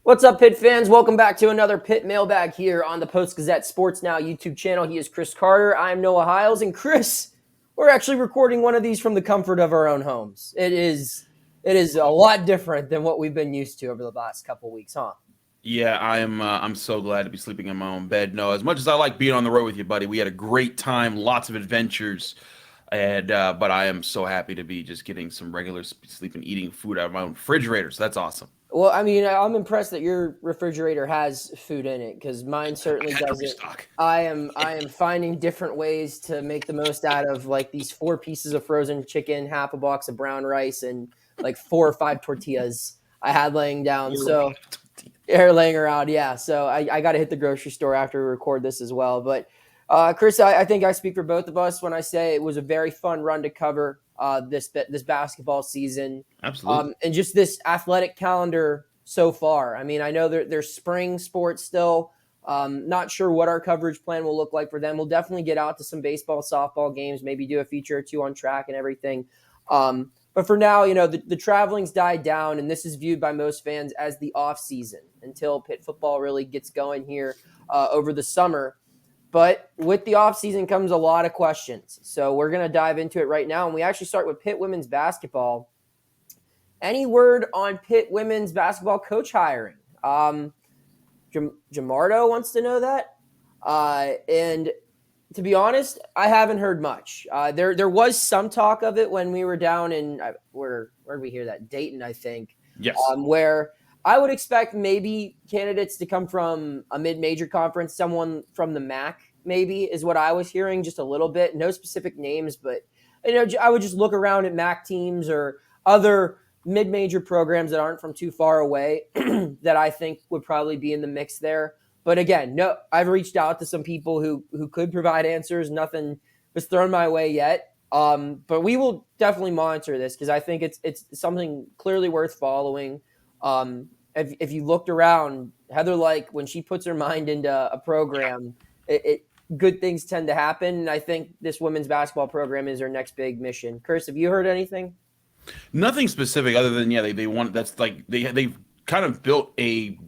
What's up, Pitt fans? Welcome back to another Pitt mailbag here on the Post-Gazette Sports Now YouTube channel. He is Chris Carter. I'm Noah Hiles. And Chris, we're actually recording one of these from the comfort of our own homes. It is a lot different than what we've been used to over the last couple weeks, huh? Yeah, I'm so glad to be sleeping in my own bed. No, as much as I like being on the road with you, buddy, we had a great time, lots of adventures, and but I am so happy to be just getting some regular sleep and eating food out of my own refrigerator. So that's awesome. Well, I mean, I'm impressed that your refrigerator has food in it because mine I certainly got to doesn't. restock. I am finding different ways to make the most out of like these 4 pieces of frozen chicken, half a box of brown rice, and like 4 or 5 tortillas I had laying down. So they're laying around, yeah. So I got to hit the grocery store after we record this as well. But Chris, I think I speak for both of us when I say it was a very fun run to cover this basketball season. Absolutely. And just this athletic calendar so far. I mean, I know there's spring sports still. Not sure what our coverage plan will look like for them. We'll definitely get out to some baseball, softball games, maybe do a feature or two on track and everything. But for now, the traveling's died down, and this is viewed by most fans as the off season until Pitt football really gets going here over the summer. But with the offseason comes a lot of questions. So we're going to dive into it right now. And we actually start with Pitt women's basketball. Any word on Pitt women's basketball coach hiring? Jamardo wants to know that. And to be honest, I haven't heard much. There was some talk of it when we were down in, where did we hear that? Dayton, I think. Yes. Where I would expect maybe candidates to come from a mid-major conference, someone from the MAC maybe is what I was hearing just a little bit. No specific names, but I would just look around at MAC teams or other mid-major programs that aren't from too far away that I think would probably be in the mix there. But again, no, I've reached out to some people who could provide answers. Nothing was thrown my way yet. But we will definitely monitor this because I think it's something clearly worth following. If you looked around, Heather, like when she puts her mind into a program, good things tend to happen. And I think this women's basketball program is her next big mission. Chris, have you heard anything? Nothing specific other than they want that's like they've kind of built a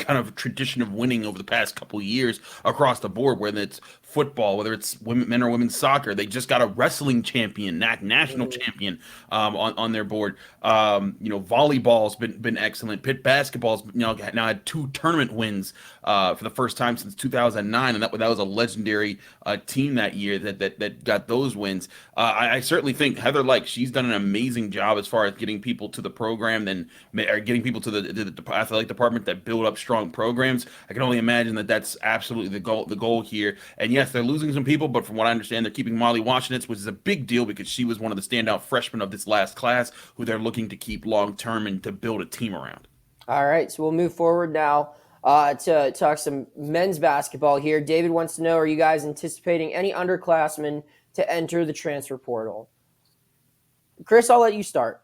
kind of tradition of winning over the past couple of years across the board, whether it's football, whether it's men or women's soccer. They just got a wrestling champion, national champion on their board. Volleyball's been excellent. Pitt basketball's now had 2 tournament wins for the first time since 2009, and that was a legendary team that year that got those wins. I certainly think Heather, she's done an amazing job as far as getting people to the program or getting people to the athletic department that build up strong programs. I can only imagine that that's absolutely the goal here. And yes, they're losing some people, but from what I understand, they're keeping Molly Washington, which is a big deal because she was one of the standout freshmen of this last class who they're looking to keep long term and to build a team around. All right, so we'll move forward now to talk some men's basketball here. David wants to know, are you guys anticipating any underclassmen to enter the transfer portal? Chris, I'll let you start.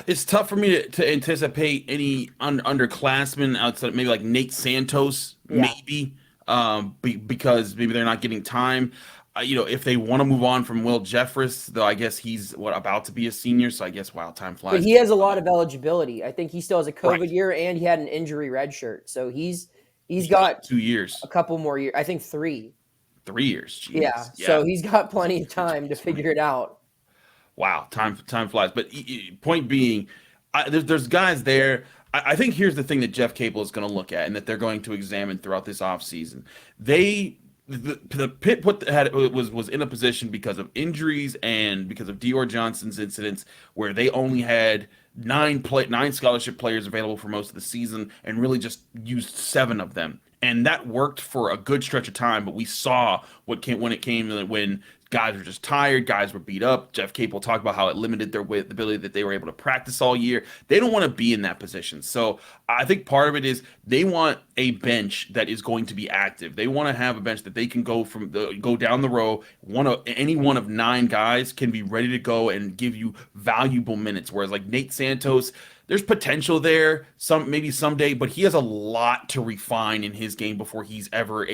It's tough for me to anticipate any underclassmen outside, maybe like Nate Santos, maybe, because maybe they're not getting time. If they want to move on from Will Jeffress, though, I guess he's about to be a senior, so I guess time flies. But he has a lot of eligibility. I think he still has a COVID year, and he had an injury redshirt, so he's got 2 years, a couple more years. I think 3. 3 years. Jeez. Yeah, so he's got plenty of time to figure it out. Wow, time flies. But point being, there's guys there. I think here's the thing that Jeff Capel is going to look at and that they're going to examine throughout this offseason. The Pitt was in a position because of injuries and because of Dior Johnson's incidents where they only had 9 scholarship players available for most of the season and really just used 7 of them. And that worked for a good stretch of time, but we saw when guys were just tired, guys were beat up. Jeff Capel talked about how it limited their ability that they were able to practice all year. They don't want to be in that position. So I think part of it is they want a bench that is going to be active. They want to have a bench that they can go down the row. Any one of 9 guys can be ready to go and give you valuable minutes. Whereas like Nate Santos, there's potential there, maybe someday, but he has a lot to refine in his game before he's ever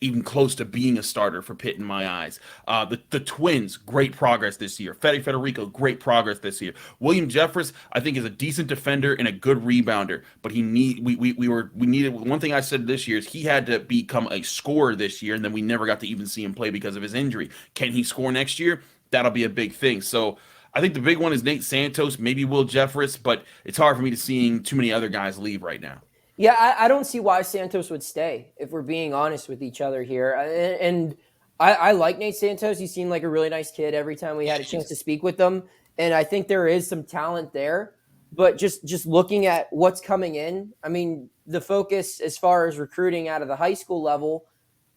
even close to being a starter for Pitt in my eyes. The Twins, great progress this year. Federico, great progress this year. William Jeffress, I think, is a decent defender and a good rebounder, but we needed one thing I said this year is he had to become a scorer this year, and then we never got to even see him play because of his injury. Can he score next year? That'll be a big thing. So I think the big one is Nate Santos, maybe Will Jeffress, but it's hard for me to seeing too many other guys leave right now. Yeah, I don't see why Santos would stay, if we're being honest with each other here. And I like Nate Santos. He seemed like a really nice kid every time we had a chance to speak with him. And I think there is some talent there. But just looking at what's coming in, I mean, the focus as far as recruiting out of the high school level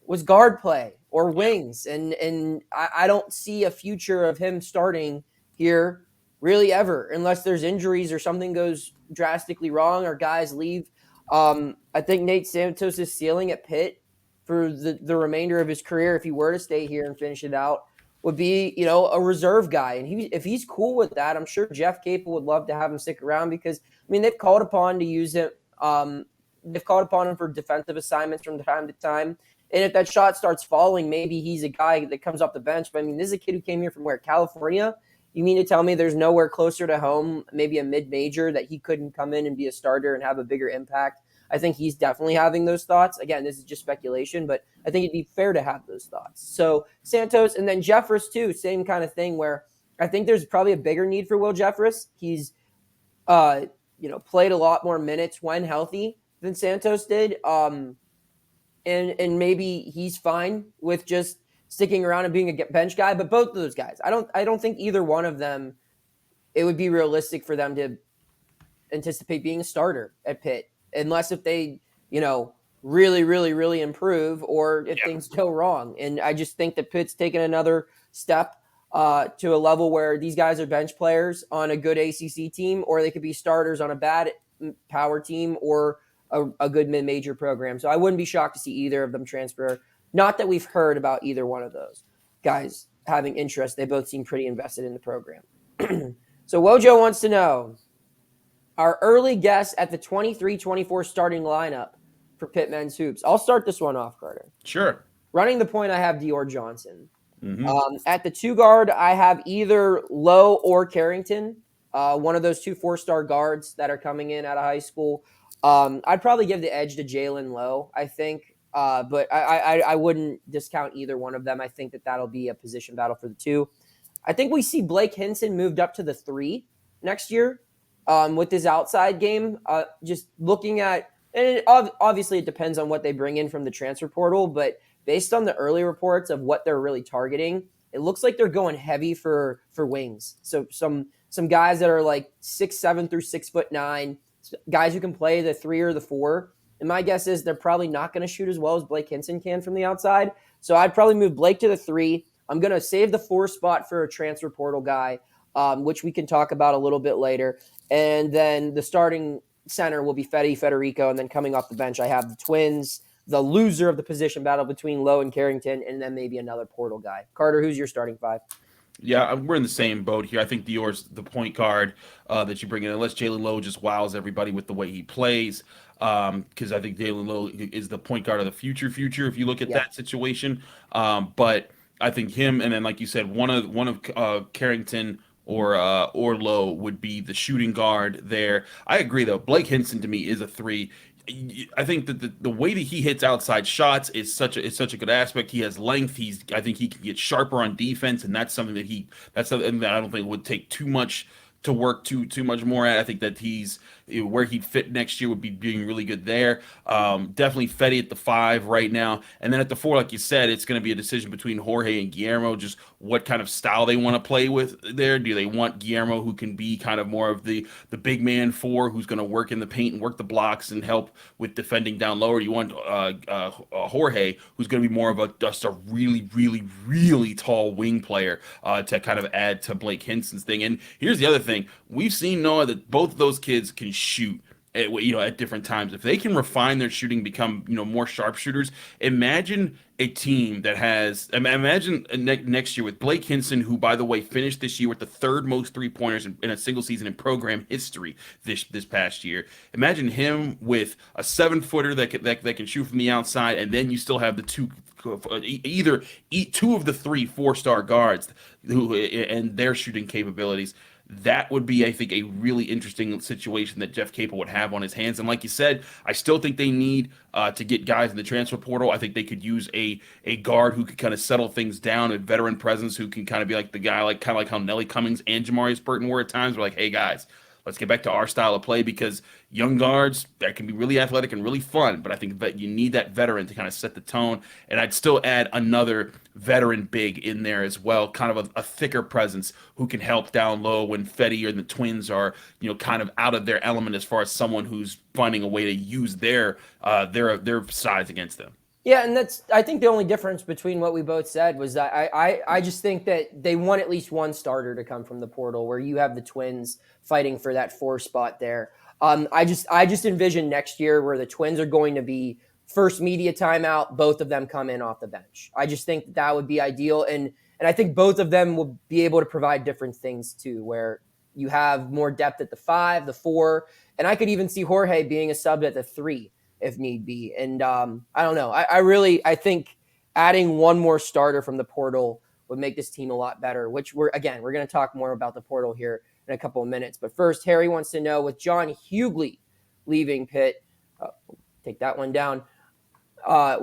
was guard play or wings. And I don't see a future of him starting here really ever, unless there's injuries or something goes drastically wrong or guys leave. I think Nate Santos' ceiling at Pitt for the remainder of his career, if he were to stay here and finish it out, would be, a reserve guy. And if he's cool with that, I'm sure Jeff Capel would love to have him stick around because, I mean, they've called upon to use him. They've called upon him for defensive assignments from time to time. And if that shot starts falling, maybe he's a guy that comes off the bench. But, I mean, this is a kid who came here from where? California? You mean to tell me there's nowhere closer to home, maybe a mid-major, that he couldn't come in and be a starter and have a bigger impact? I think he's definitely having those thoughts. Again, this is just speculation, but I think it'd be fair to have those thoughts. So Santos and then Jeffress too, same kind of thing where I think there's probably a bigger need for Will Jeffress. He's, played a lot more minutes when healthy than Santos did. And maybe he's fine with just sticking around and being a bench guy, but both of those guys, I don't think either one of them, it would be realistic for them to anticipate being a starter at Pitt, unless if they, really, really, really improve or if things go wrong. And I just think that Pitt's taken another step to a level where these guys are bench players on a good ACC team, or they could be starters on a bad power team or a good mid-major program. So I wouldn't be shocked to see either of them transfer. Not that we've heard about either one of those guys having interest. They both seem pretty invested in the program. So Wojo wants to know our early guess at the 23-24 starting lineup for Pitt men's hoops. I'll start this one off, Carter. Sure. Running the point, I have Dior Johnson. Mm-hmm. At the 2 guard, I have either Lowe or Carrington, one of those 2 4-star guards that are coming in out of high school. I'd probably give the edge to Jalen Lowe, I think. But I wouldn't discount either one of them. I think that'll be a position battle for the 2. I think we see Blake Hinson moved up to the 3 next year with his outside game. Just looking at, and obviously it depends on what they bring in from the transfer portal, but based on the early reports of what they're really targeting, it looks like they're going heavy for wings. So some guys that are like 6'7" through 6'9", guys who can play the 3 or the 4. And my guess is they're probably not going to shoot as well as Blake Hinson can from the outside. So I'd probably move Blake to the 3. I'm going to save the 4 spot for a transfer portal guy, which we can talk about a little bit later. And then the starting center will be Federico. And then coming off the bench, I have the Twins, the loser of the position battle between Lowe and Carrington, and then maybe another portal guy. Carter, who's your starting 5? Yeah, we're in the same boat here. I think Dior's the point guard that you bring in, unless Jalen Lowe just wows everybody with the way he plays. Because I think Jalen Lowe is the point guard of the future. If you look at that situation, but I think him, and then like you said, one of Carrington or Lowe would be the shooting guard there. I agree though. Blake Hinson to me is a 3. I think that the way that he hits outside shots is such a good aspect. He has length. I think he can get sharper on defense, and that's something that I don't think would take too much to work too much more at. I think that he's where he'd fit next year would be being really good there. Definitely Fetty at the 5 right now. And then at the 4, like you said, it's going to be a decision between Jorge and Guillermo, just what kind of style they want to play with there. Do they want Guillermo, who can be kind of more of the big man 4, who's going to work in the paint and work the blocks and help with defending down low? Or do you want Jorge, who's going to be more of just a really, really, really tall wing player to kind of add to Blake Hinson's thing? And here's the other thing. We've seen, Noah, that both of those kids can shoot. at different times. If they can refine their shooting, become more sharpshooters, imagine a team that has. Imagine next year with Blake Hinson, who by the way finished this year with the third most 3-pointers in a single season in program history this past year. Imagine him with a 7-footer that can shoot from the outside, and then you still have the either two of the 3 4-star guards who and their shooting capabilities. That would be, I think, a really interesting situation that Jeff Capel would have on his hands. And like you said, I still think they need to get guys in the transfer portal. I think they could use a guard who could kind of settle things down, a veteran presence who can kind of be like the guy, like kind of like how Nelly Cummings and Jamarius Burton were at times. We're like, hey guys, let's get back to our style of play, because young guards that can be really athletic and really fun, but I think that you need that veteran to kind of set the tone. And I'd still add another veteran big in there as well, kind of a thicker presence who can help down low when Fetty or the Twins are, kind of out of their element as far as someone who's finding a way to use their size against them. Yeah, and I think the only difference between what we both said was that I just think that they want at least one starter to come from the portal, where you have the Twins fighting for that 4 spot there. I just envision next year where the Twins are going to be first media timeout, both of them come in off the bench. I just think that would be ideal, and I think both of them will be able to provide different things too, where you have more depth at the 5, the 4, and I could even see Jorge being a sub at the 3 if need be. And I don't know. I think adding one more starter from the portal would make this team a lot better, which we're going to talk more about the portal here in a couple of minutes. But first, Harry wants to know, with John Hugley leaving Pitt, take that one down.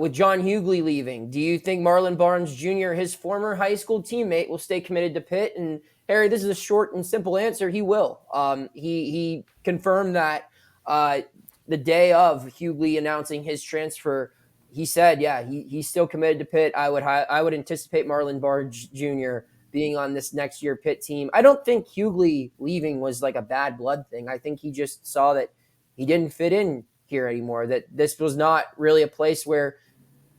With John Hugley leaving, do you think Marlon Barnes Jr., his former high school teammate, will stay committed to Pitt? And Harry, this is a short and simple answer. He will. He confirmed that the day of Hugley announcing his transfer, he said, yeah, he's still committed to Pitt. I would anticipate Marlon Barnes Jr. being on this next year Pitt team. I don't think Hugley leaving was like a bad blood thing. I think he just saw that he didn't fit in here anymore, that this was not really a place where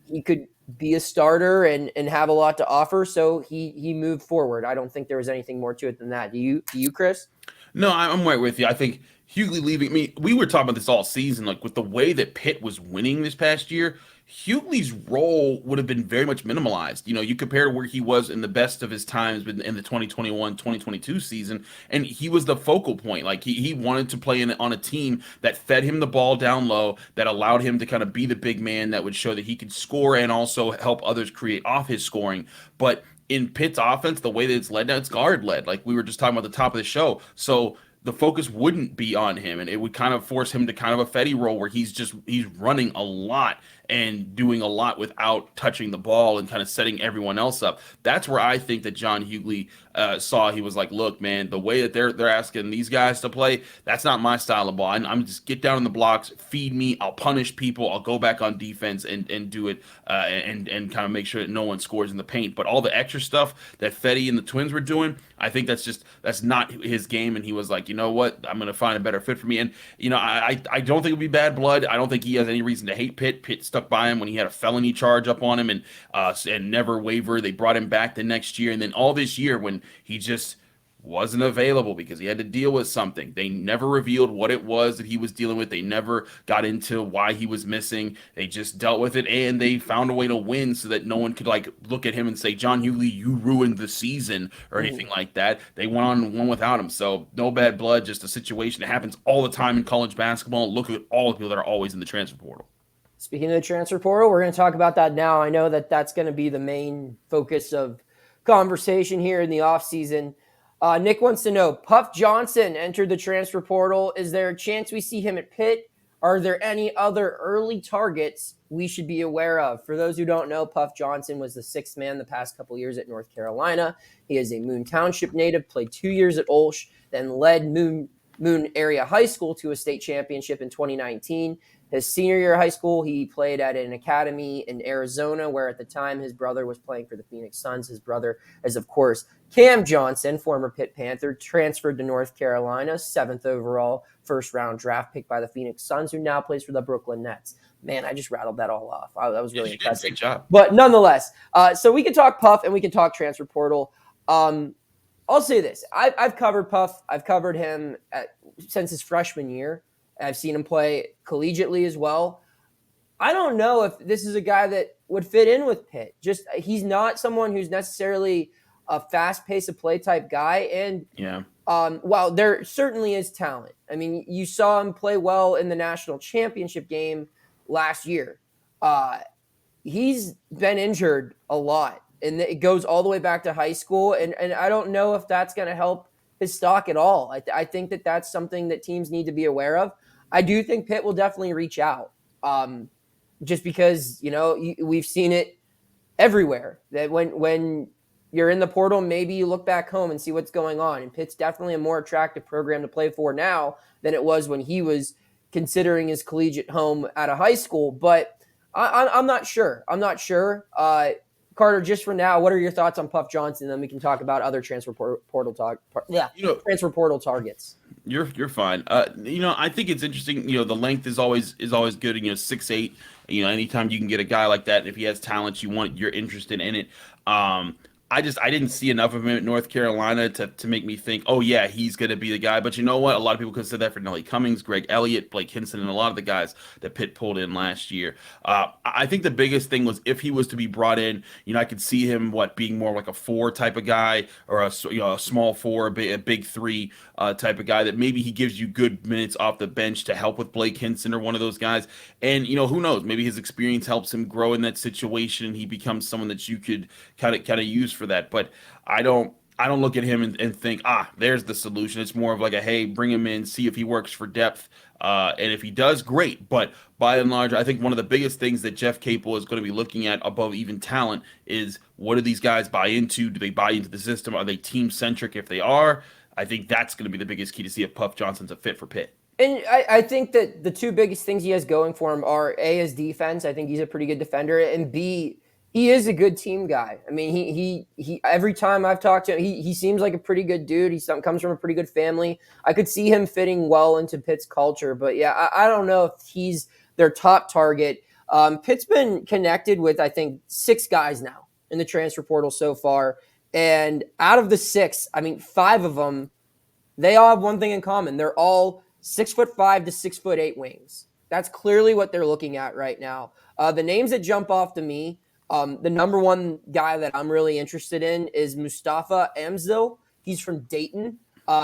he could be a starter and have a lot to offer. So he moved forward. I don't think there was anything more to it than that. Do you, Chris? No, I'm right with you. I think Hugley leaving. I mean, we were talking about this all season, like with the way that Pitt was winning this past year. Hugley's role would have been very much minimalized. You compare to where he was in the best of his times in the 2021-2022 season, and he was the focal point. Like he wanted to play on a team that fed him the ball down low, that allowed him to kind of be the big man that would show that he could score and also help others create off his scoring. But in Pitt's offense, the way that it's led now, it's guard led, like we were just talking about at the top of the show. So the focus wouldn't be on him, and it would kind of force him to kind of a Fetty role where he's running a lot and doing a lot without touching the ball and kind of setting everyone else up. That's where I think that John Hugley saw. He was like, look, man, the way that they're asking these guys to play, that's not my style of ball. I'm just get down in the blocks, feed me, I'll punish people, I'll go back on defense and do it and kind of make sure that no one scores in the paint. But all the extra stuff that Fetty and the Twins were doing, I think that's not his game. And he was like, you know what, I'm going to find a better fit for me. And I don't think it would be bad blood. I don't think he has any reason to hate Pitt. Pitt stuck by him when he had a felony charge up on him and never wavered. They brought him back the next year, and then all this year when he just wasn't available because he had to deal with something. They never revealed what it was that he was dealing with. They never got into why he was missing. They just dealt with it, and they found a way to win so that no one could like look at him and say, John Hugley, you ruined the season or anything like that. They went on and won without him. So no bad blood, just a situation that happens all the time in college basketball. Look at all the people that are always in the transfer portal. Speaking of the transfer portal, we're going to talk about that now. I know that that's going to be the main focus of conversation here in the offseason. Nick wants to know, Puff Johnson entered the transfer portal. Is there a chance we see him at Pitt? Are there any other early targets we should be aware of? For those who don't know, Puff Johnson was the 6th man the past couple years at North Carolina. He is a Moon Township native, played 2 years at Olsh, then led Moon Area High School to a state championship in 2019. His senior year of high school, he played at an academy in Arizona, where at the time his brother was playing for the Phoenix Suns. His brother is, of course, Cam Johnson, former Pitt Panther, transferred to North Carolina, 7th overall, first-round draft pick by the Phoenix Suns, who now plays for the Brooklyn Nets. Man, I just rattled that all off. That was really impressive. Great job. But nonetheless, so we can talk Puff and we can talk transfer portal. I'll say this. I've covered Puff. I've covered him since his freshman year. I've seen him play collegiately as well. I don't know if this is a guy that would fit in with Pitt. Just he's not someone who's necessarily a fast pace of play type guy. And Yeah. while there certainly is talent, I mean, you saw him play well in the national championship game last year. He's been injured a lot, and it goes all the way back to high school. And I don't know if that's going to help his stock at all. I think that that's something that teams need to be aware of. I do think Pitt will definitely reach out. Just because, we've seen it everywhere that when you're in the portal, maybe you look back home and see what's going on. And Pitt's definitely a more attractive program to play for now than it was when he was considering his collegiate home at a high school. But I'm not sure. Carter, just for now, what are your thoughts on Puff Johnson? Then we can talk about other transfer portal transfer portal targets. You're fine. I think it's interesting. The length is always good. 6'8". Anytime you can get a guy like that, if he has talent, you're interested in it. I didn't see enough of him at North Carolina to make me think, oh yeah, he's going to be the guy. But you know what? A lot of people could say that for Nelly Cummings, Greg Elliott, Blake Hinson, and a lot of the guys that Pitt pulled in last year. I think the biggest thing was if he was to be brought in, I could see him being more like a 4 type of guy, or a small 4, a big 3 type of guy that maybe he gives you good minutes off the bench to help with Blake Hinson or one of those guys. And who knows? Maybe his experience helps him grow in that situation, and he becomes someone that you could kind of use for that. But I don't look at him and think, there's the solution. It's more of like hey, bring him in, see if he works for depth. And if he does, great. But by and large, I think one of the biggest things that Jeff Capel is going to be looking at above even talent is what do these guys buy into? Do they buy into the system? Are they team-centric? If they are, I think that's going to be the biggest key to see if Puff Johnson's a fit for Pitt. And I think that the two biggest things he has going for him are A, his defense. I think he's a pretty good defender, and B, he is a good team guy. I mean, he every time I've talked to him, he seems like a pretty good dude. He comes from a pretty good family. I could see him fitting well into Pitt's culture. But yeah, I don't know if he's their top target. Pitt's been connected with, I think, 6 guys now in the transfer portal so far. And out of the 6, I mean, 5 of them, they all have one thing in common. They're all 6'5" to 6'8" wings. That's clearly what they're looking at right now. The names that jump off to me, the number one guy that I'm really interested in is Mustafa Amzil. He's from Dayton.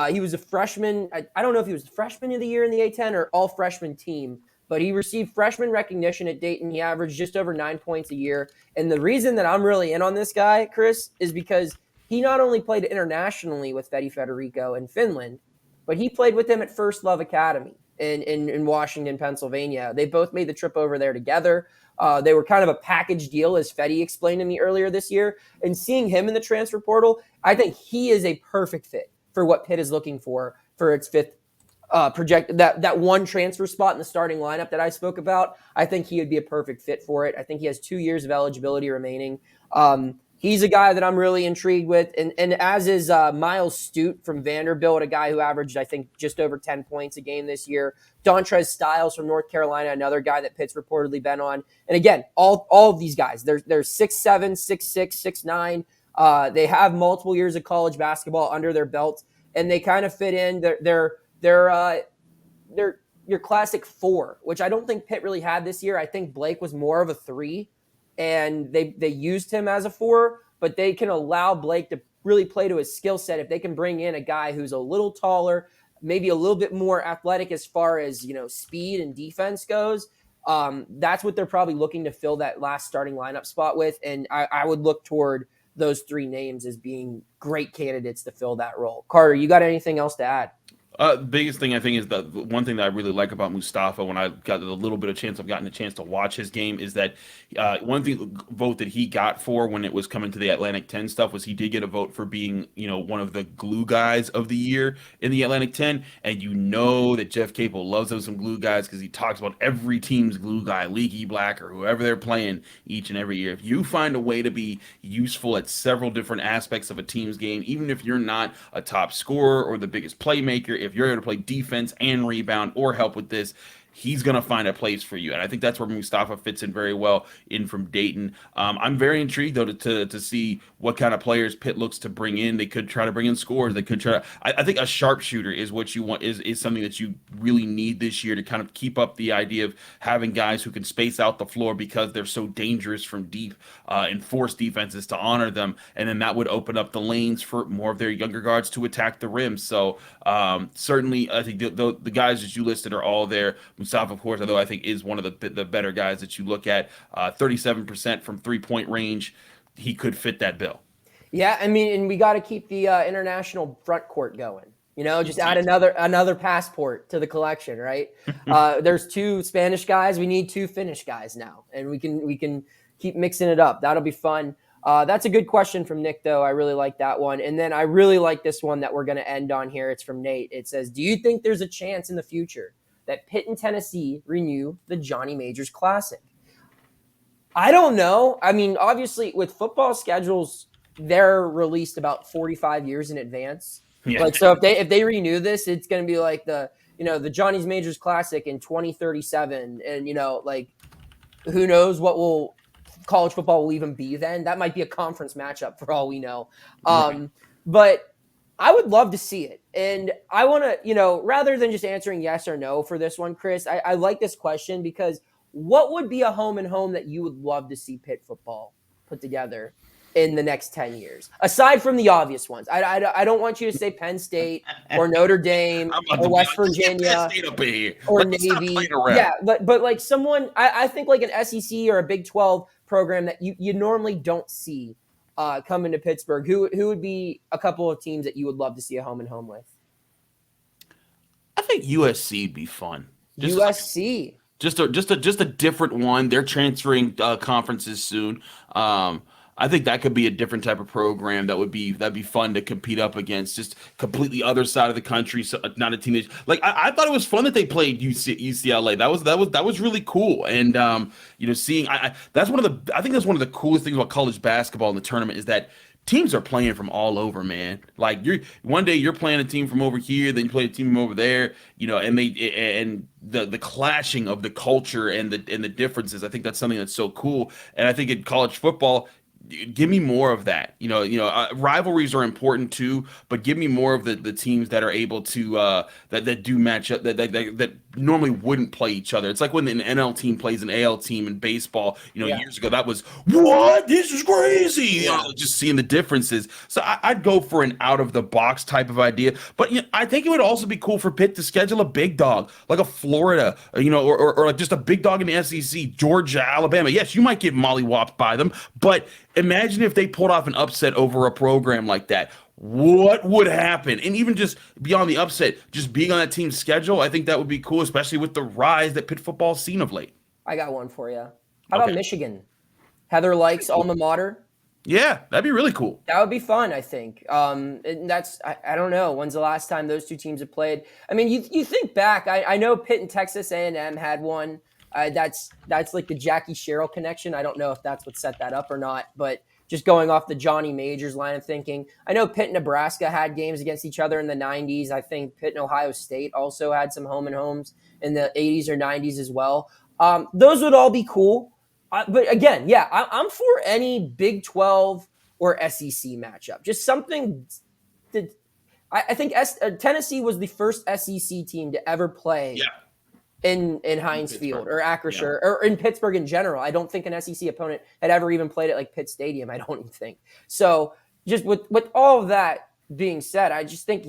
He was a freshman. I don't know if he was the freshman of the year in the A-10 or all freshman team, but he received freshman recognition at Dayton. He averaged just over 9 points a year. And the reason that I'm really in on this guy, Chris, is because he not only played internationally with Fede Federico in Finland, but he played with him at First Love Academy in Washington, Pennsylvania. They both made the trip over there together. They were kind of a package deal, as Fede explained to me earlier this year. And seeing him in the transfer portal, I think he is a perfect fit for what Pitt is looking for its 5th project. That one transfer spot in the starting lineup that I spoke about, I think he would be a perfect fit for it. I think he has 2 years of eligibility remaining. He's a guy that I'm really intrigued with, and as is Miles Stute from Vanderbilt, a guy who averaged, I think, just over 10 points a game this year. Dontrez Styles from North Carolina, another guy that Pitt's reportedly been on. And again, all of these guys, they're 6'7", 6'6", 6'9". They have multiple years of college basketball under their belt, and they kind of fit in. They're your classic 4, which I don't think Pitt really had this year. I think Blake was more of a 3. And they used him as a 4, but they can allow Blake to really play to his skill set if they can bring in a guy who's a little taller, maybe a little bit more athletic as far as speed and defense goes. That's what they're probably looking to fill that last starting lineup spot with, and I would look toward those 3 names as being great candidates to fill that role. Carter, you got anything else to add? The biggest thing I think is the one thing that I really like about Mustafa when I got the little bit of chance I've gotten a chance to watch his game is that one thing vote that he got for when it was coming to the Atlantic 10 stuff was he did get a vote for being one of the glue guys of the year in the Atlantic 10, and that Jeff Capel loves those some glue guys because he talks about every team's glue guy, Leaky Black or whoever they're playing each and every year. If you find a way to be useful at several different aspects of a team's game, even if you're not a top scorer or the biggest playmaker, if you're able to play defense and rebound or help with this, he's going to find a place for you. And I think that's where Mustafa fits in very well in from Dayton. I'm very intrigued, though, to see what kind of players Pitt looks to bring in. They could try to bring in scores. They could try to, I think a sharpshooter is what you want, is something that you really need this year to kind of keep up the idea of having guys who can space out the floor because they're so dangerous from deep and force defenses to honor them. And then that would open up the lanes for more of their younger guards to attack the rim. So certainly, I think the guys that you listed are all there. Mustafa, of course, although I think is one of the better guys that you look at. 37% from 3-point range. He could fit that bill. Yeah, I mean, and we got to keep the international front court going. Just add another passport to the collection, right? There's 2 Spanish guys. We need 2 Finnish guys now, and we can keep mixing it up. That'll be fun. That's a good question from Nick, though. I really like that one. And then I really like this one that we're going to end on here. It's from Nate. It says, do you think there's a chance in the future that Pitt and Tennessee renew the Johnny Majors Classic? I don't know. I mean, obviously, with football schedules, they're released about 45 years in advance. Yeah. So if they renew this, it's going to be like the Johnny's Majors Classic in 2037, and who knows what college football will even be then. That might be a conference matchup for all we know. But I would love to see it, and I want to rather than just answering yes or no for this one, Chris, I like this question because what would be a home and home that you would love to see Pitt football put together in the next 10 years, aside from the obvious ones? I don't want you to say Penn State or Notre Dame or West Virginia or Navy. Yeah, but like someone, I think like an SEC or a Big 12 program that you normally don't see coming to Pittsburgh. Who would be a couple of teams that you would love to see a home and home with? I think USC would be fun. USC. Just a different one. They're transferring conferences soon. I think that could be a different type of program that'd be fun to compete up against. Just completely other side of the country, so not a teenage. Like I thought it was fun that they played UCLA. That was really cool. And seeing I think that's one of the coolest things about college basketball in the tournament is that teams are playing from all over, man. Like one day you're playing a team from over here, then you play a team from over there, and the clashing of the culture and the differences. I think that's something that's so cool. And I think in college football, give me more of that. Rivalries are important too, but give me more of the teams that are able to that do match up that normally wouldn't play each other. It's like when an NL team plays an AL team in baseball. Years ago that was what this is crazy. Just seeing the differences. So I'd go for an out of the box type of idea. But I think it would also be cool for Pitt to schedule a big dog like a Florida, or just a big dog in the SEC, Georgia, Alabama. Yes, you might get mollywopped by them, but imagine if they pulled off an upset over a program like that. What would happen? And even just beyond the upset, just being on that team's schedule, I think that would be cool, especially with the rise that Pitt football's seen of late. I got one for you. How about Michigan? Heather Lyke's alma mater? Yeah, that'd be really cool. That would be fun, I think. And that's I don't know. When's the last time those two teams have played? I mean, you think back. I know Pitt and Texas A&M had one. That's like the Jackie Sherrill connection. I don't know if that's what set that up or not, but just going off the Johnny Majors line of thinking. I know Pitt and Nebraska had games against each other in the 90s. I think Pitt and Ohio State also had some home and homes in the 80s or 90s as well. Those would all be cool. But again, yeah, I'm for any Big 12 or SEC matchup. Just something that I think Tennessee was the first SEC team to ever play in Heinz Field or Acrisure or in Pittsburgh in general. I don't think an SEC opponent had ever even played at like Pitt Stadium. I don't even think. So just with all of that being said, I just think,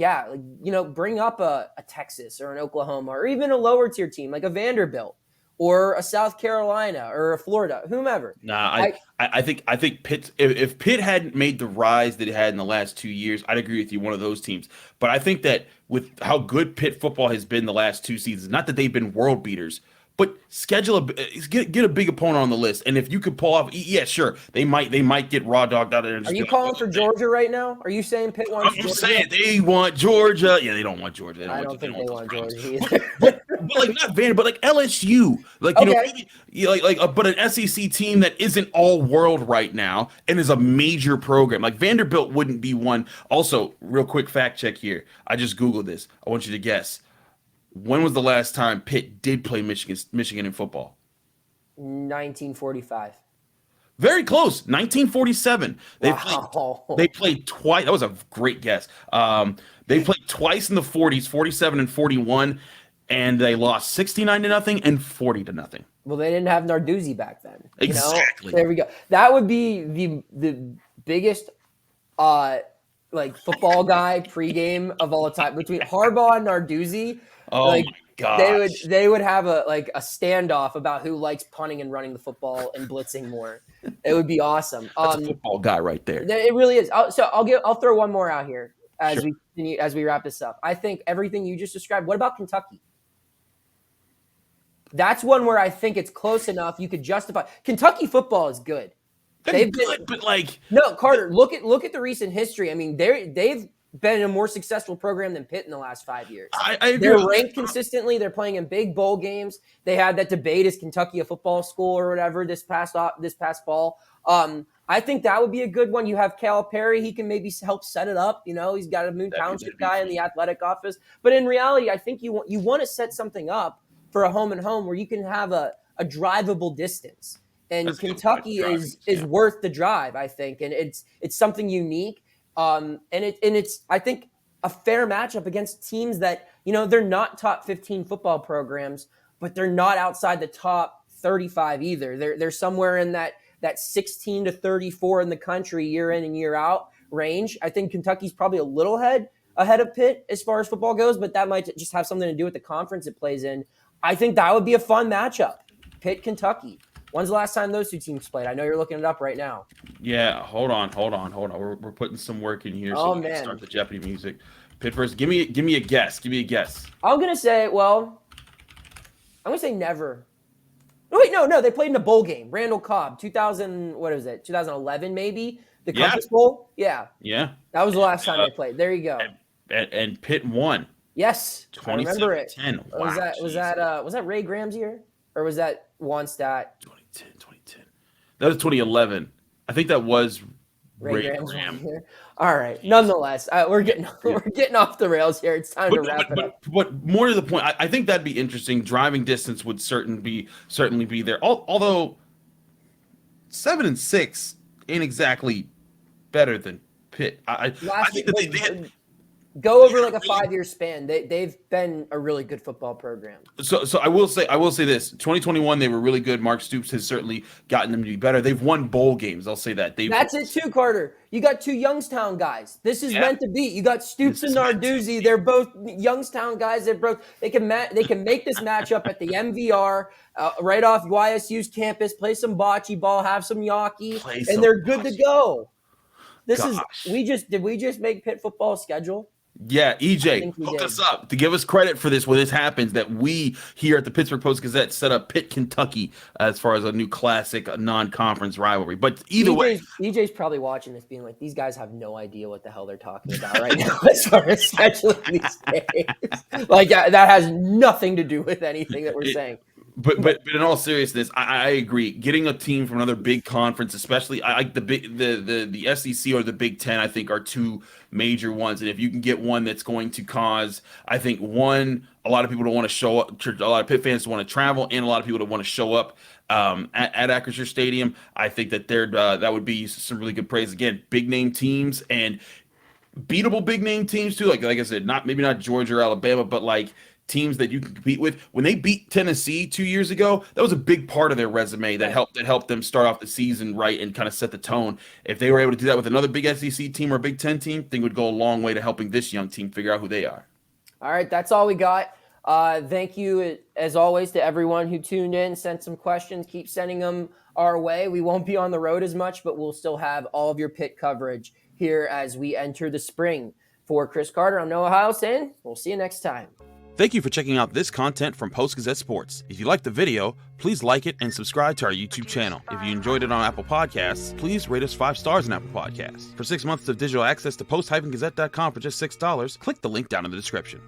bring up a Texas or an Oklahoma or even a lower tier team like a Vanderbilt or a South Carolina or a Florida, whomever. I think Pitt, if Pitt hadn't made the rise that it had in the last 2 years, I'd agree with you, one of those teams. But I think that with how good Pitt football has been the last 2 seasons, not that they've been world beaters, but get a big opponent on the list, and if you could pull off, sure, they might get raw dogged out there. Are you calling for Georgia right now? Are you saying Pitt wants Georgia? I'm saying they want Georgia. Yeah, they don't want Georgia. I don't think they want Georgia either. but like not Vanderbilt, but like LSU, but an SEC team that isn't all world right now and is a major program. Like Vanderbilt wouldn't be one. Also, real quick fact check here. I just Googled this. I want you to guess. when was the last time Pitt did play Michigan in football? 1945. Very close. 1947. Wow. They played twice. That was a great guess. They played twice in the 40s, 47 and 41, and they lost 69-0 and 40-0. Well, they didn't have Narduzzi back then. Exactly. There we go. That would be the biggest football guy pregame of all time between Harbaugh and Narduzzi. Oh my gosh. They would have a standoff about who likes punting and running the football and blitzing more. It would be awesome. That's a football guy right there. It really is. I'll throw one more out here as we wrap this up. I think everything you just described. What about Kentucky? That's one where I think it's close enough you could justify. Kentucky football is good. They've been, but no, Carter. Look at the recent history. I mean, they've been a more successful program than Pitt in the last 5 years. I agree. They're ranked consistently. They're playing in big bowl games. They had that debate: is Kentucky a football school or whatever this past fall. I think that would be a good one. You have Calipari. He can maybe help set it up. He's got a Moon Township guy in the athletic office. But in reality, I think you want to set something up for a home and home where you can have a drivable distance. And that's Kentucky is worth the drive, I think. And it's something unique. And it's I think a fair matchup against teams that, they're not top 15 football programs, but they're not outside the top 35 either. They're somewhere in that 16 to 34 in the country year in and year out range. I think Kentucky's probably a little ahead of Pitt as far as football goes, but that might just have something to do with the conference it plays in. I think that would be a fun matchup. Pitt, Kentucky. When's the last time those two teams played? I know you're looking it up right now. Yeah, hold on. We're putting some work in here. So we can start the Jeopardy music. Pitt first. Give me a guess. I'm gonna say never. Oh, wait, no. They played in a bowl game. Randall Cobb, 2011 maybe. The Compass Bowl. Yeah. That was the last time they played. There you go. And Pitt won. Yes, I remember it. 2010. Wow, was that Ray Graham's year, or was that Wannstedt? 2010. That was 2011. I think that was Ray Graham. All right. Nonetheless, we're getting off the rails here. It's time to wrap it up. But more to the point, I think that'd be interesting. Driving distance would certainly be there. Although 7-6 ain't exactly better than Pitt. I think that they had. Go over like a 5-year span. They've been a really good football program. So I will say this: 2021 they were really good. Mark Stoops has certainly gotten them to be better. They've won bowl games. I'll say that. That's it too, Carter. You got two Youngstown guys. This is meant to be. You got Stoops and Narduzzi. They're both Youngstown guys. They can make this matchup at the MVR right off YSU's campus. Play some bocce ball, have some yaki, and they're good to go. Did we just make Pitt football schedule? Yeah, EJ, hook us up to give us credit for this when this happens, that we here at the Pittsburgh Post-Gazette set up Pitt, Kentucky as far as a new classic non-conference rivalry. But either way. EJ's probably watching this being like, these guys have no idea what the hell they're talking about right now as far as scheduling these games. Like, that has nothing to do with anything that we're saying. But in all seriousness, I agree. Getting a team from another big conference, especially I like the SEC or the Big Ten, I think are two major ones. And if you can get one that's going to cause, I think a lot of people don't want to show up. A lot of Pitt fans don't want to travel, and a lot of people don't want to show up at Acrisure Stadium. I think that that would be some really good praise. Again, big name teams and beatable big name teams too. Like I said, maybe not Georgia or Alabama, but like teams that you can compete with. When they beat Tennessee 2 years ago, that was a big part of their resume that helped them start off the season right and kind of set the tone. If they were able to do that with another big SEC team or Big Ten team, I think it would go a long way to helping this young team figure out who they are. All right, that's all we got. Thank you, as always, to everyone who tuned in, sent some questions. Keep sending them our way. We won't be on the road as much, but we'll still have all of your Pitt coverage here as we enter the spring. For Chris Carter, I'm Noah Hiles, and we'll see you next time. Thank you for checking out this content from Post-Gazette Sports. If you liked the video, please like it and subscribe to our YouTube channel. If you enjoyed it on Apple Podcasts, please rate us 5 stars on Apple Podcasts. For 6 months of digital access to post-gazette.com for just $6, click the link down in the description.